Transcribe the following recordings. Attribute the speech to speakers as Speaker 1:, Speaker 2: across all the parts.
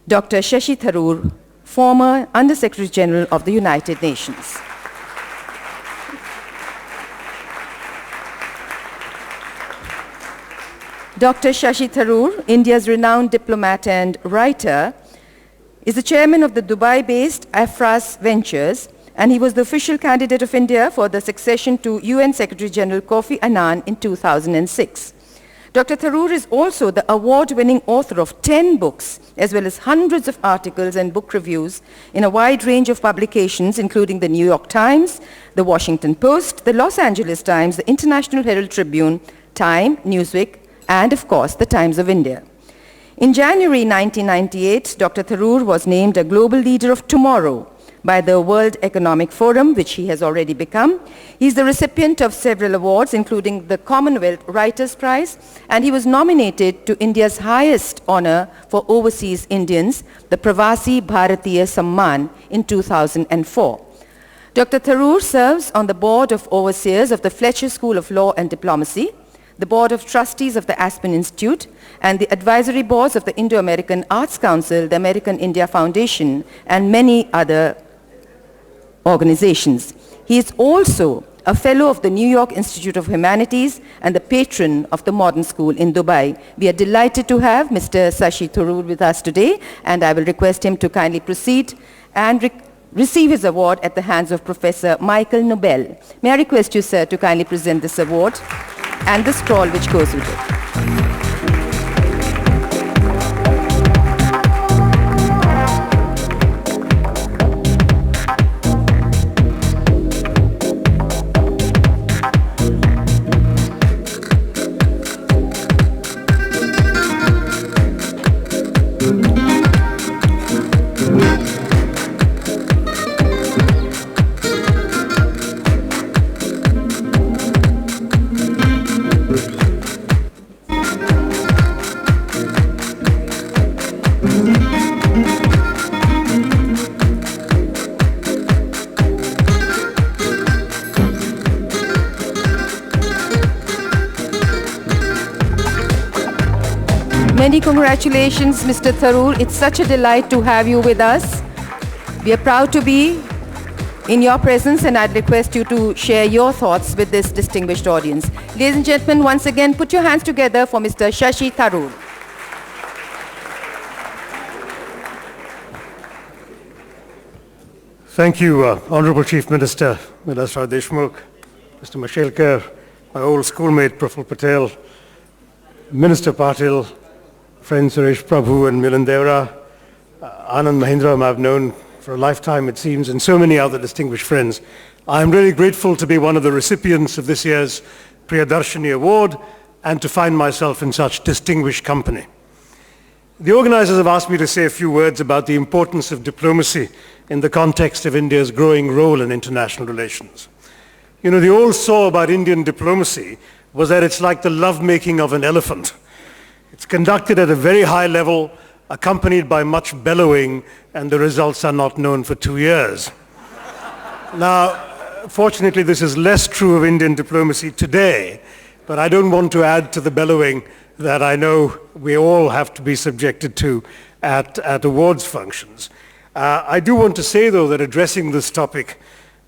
Speaker 1: Dr. Shashi Tharoor, former Under-Secretary General of the United Nations. Dr. Shashi Tharoor, India's renowned diplomat and writer, is the chairman of the Dubai-based Afras Ventures, and he was the official candidate of India for the succession to UN Secretary General Kofi Annan in 2006. Dr. Tharoor is also the award-winning author of 10 books, as well as hundreds of articles and book reviews in a wide range of publications, including the New York Times, the Washington Post, the Los Angeles Times, the International Herald Tribune, Time, Newsweek, and of course, the Times of India. In January 1998, Dr. Tharoor was named a Global Leader of Tomorrow by the World Economic Forum, which he has already become. He's the recipient of several awards, including the Commonwealth Writers' Prize, and he was nominated to India's highest honor for overseas Indians, the Pravasi Bharatiya Samman, in 2004. Dr. Tharoor serves on the Board of Overseers of the Fletcher School of Law and Diplomacy, the Board of Trustees of the Aspen Institute, and the advisory boards of the Indo-American Arts Council, the American India Foundation, and many other organizations. He is also a fellow of the New York Institute of Humanities and the patron of the Modern School in Dubai. We are delighted to have Mr. Shashi Tharoor with us today, and I will request him to kindly proceed and receive his award at the hands of Professor Michael Nobel. May I request you, sir, to kindly present this award and the scroll which goes with it. Many congratulations, Mr. Tharoor. It's such a delight to have you with us. We are proud to be in your presence, and I'd request you to share your thoughts with this distinguished audience. Ladies and gentlemen, once again, put your hands together for Mr. Shashi Tharoor.
Speaker 2: Thank you, Honorable Chief Minister Vilasrao Deshmukh, Mr. Mashelkar, my old schoolmate Praful Patel, Minister Patil, friends Suresh Prabhu and Milan Devra, Anand Mahindra, whom I've known for a lifetime, it seems, and so many other distinguished friends. I'm really grateful to be one of the recipients of this year's Priyadarshini Award and to find myself in such distinguished company. The organizers have asked me to say a few words about the importance of diplomacy in the context of India's growing role in international relations. You know, the old saw about Indian diplomacy was that it's like the lovemaking of an elephant. It's conducted at a very high level, accompanied by much bellowing, and the results are not known for 2 years. Now, fortunately, this is less true of Indian diplomacy today, but I don't want to add to the bellowing that I know we all have to be subjected to at awards functions. I do want to say, though, that addressing this topic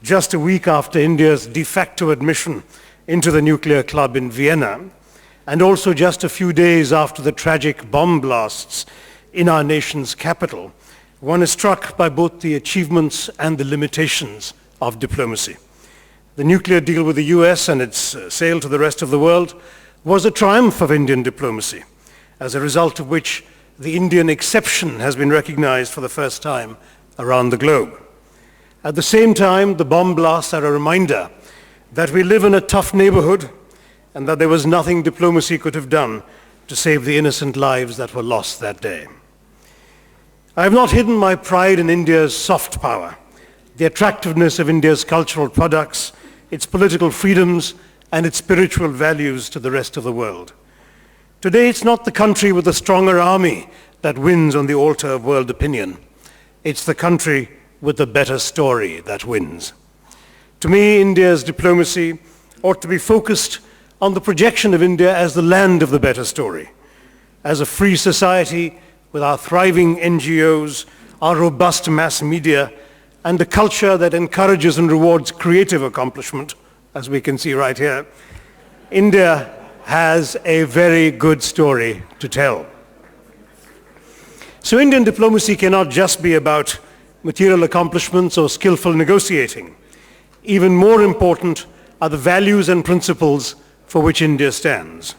Speaker 2: just a week after India's de facto admission into the nuclear club in Vienna, and also just a few days after the tragic bomb blasts in our nation's capital, one is struck by both the achievements and the limitations of diplomacy. The nuclear deal with the US and its sale to the rest of the world was a triumph of Indian diplomacy, as a result of which the Indian exception has been recognized for the first time around the globe. At the same time, the bomb blasts are a reminder that we live in a tough neighborhood and that there was nothing diplomacy could have done to save the innocent lives that were lost that day. I have not hidden my pride in India's soft power, the attractiveness of India's cultural products, its political freedoms, and its spiritual values to the rest of the world. Today, it's not the country with a stronger army that wins on the altar of world opinion. It's the country with a better story that wins. To me, India's diplomacy ought to be focused on the projection of India as the land of the better story, as a free society with our thriving NGOs, our robust mass media, and a culture that encourages and rewards creative accomplishment, as we can see right here, India has a very good story to tell. So Indian diplomacy cannot just be about material accomplishments or skillful negotiating. Even more important are the values and principles for which India stands.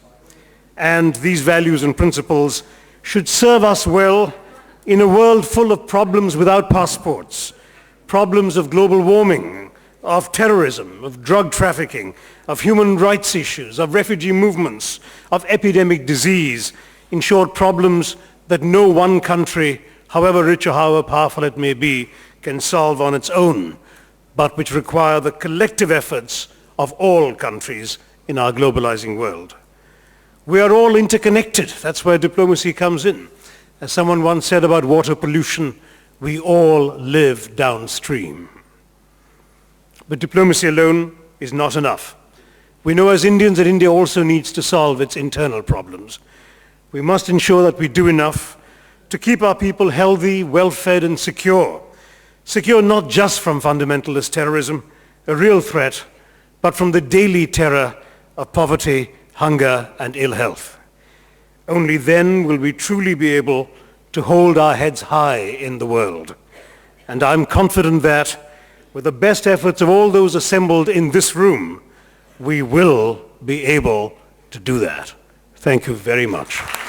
Speaker 2: And these values and principles should serve us well in a world full of problems without passports, problems of global warming, of terrorism, of drug trafficking, of human rights issues, of refugee movements, of epidemic disease, in short, problems that no one country, however rich or however powerful it may be, can solve on its own, but which require the collective efforts of all countries in our globalizing world. We are all interconnected. That's where diplomacy comes in. As someone once said about water pollution, we all live downstream. But diplomacy alone is not enough. We know as Indians that India also needs to solve its internal problems. We must ensure that we do enough to keep our people healthy, well-fed, and secure. Secure not just from fundamentalist terrorism, a real threat, but from the daily terror of poverty, hunger, and ill health. Only then will we truly be able to hold our heads high in the world. And I'm confident that, with the best efforts of all those assembled in this room, we will be able to do that. Thank you very much.